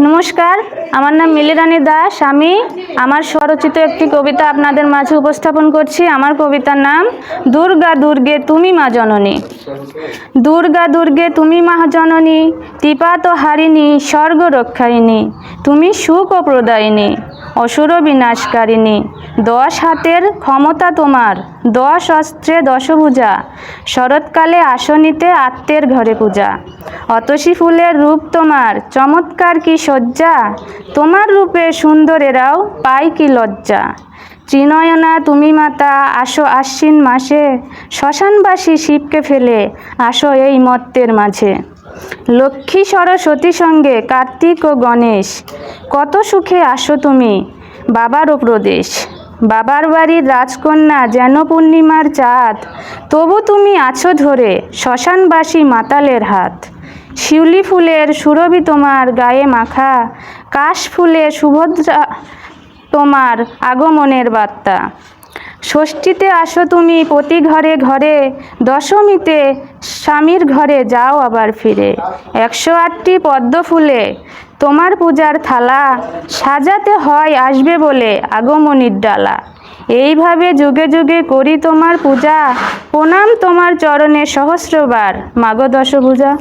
নমস্কার, আমার নাম মিলিরানী দাস। আমি আমার স্বরচিত একটি কবিতা আপনাদের মাঝে উপস্থাপন করছি। আমার কবিতার নাম দুর্গা দুর্গে তুমি মা জননী। দুর্গা দুর্গে তুমি মা জননী, ত্রিপাত হারিণী, স্বর্গ রক্ষায়িনী। তুমি সুখ ও প্রদায়িনী, অসুর বিনাশকারিণী। 10 হাতের ক্ষমতা তোমার, 10 অস্ত্রে 10 ভুজা। শরৎকালে আসনিতে আত্মের ঘরে পূজা। অতসী ফুলের রূপ তোমার, চমৎকার কি সজ্জা। তোমার রূপে সুন্দরেরাও পায় কি লজ্জা। ত্রিনয়না তুমি মাতা, আসো আশ্বিন মাসে। শ্মশানবাসী শিবকে ফেলে আসো এই মর্তের মাঝে। লক্ষ্মী সরস্বতী সঙ্গে কার্তিক ও গণেশ, কত সুখে আসো তুমি বাবারও প্রদেশ। বাবার বাড়ির রাজকন্যা যেন পূর্ণিমার চাঁদ, তবু তুমি আছো ধরে শ্মশানবাসী মাতালের হাত। শিউলি ফুলের সুরভি তোমার গায়ে মাখা, কাশ ফুলে সুভদ্রা তোমার আগমনের বার্তা। ষষ্ঠীতে আসো তুমি প্রতি ঘরে ঘরে, দশমীতে স্বামীর ঘরে যাও আবার ফিরে। 108টি পদ্ম ফুলে তোমার পূজার থালা, সাজাতে হয় আসবে বলে আগমনীর ডালা। এইভাবে যুগে যুগে করি তোমার পূজা, প্রণাম তোমার চরণে সহস্রবার মাগো দশভুজা।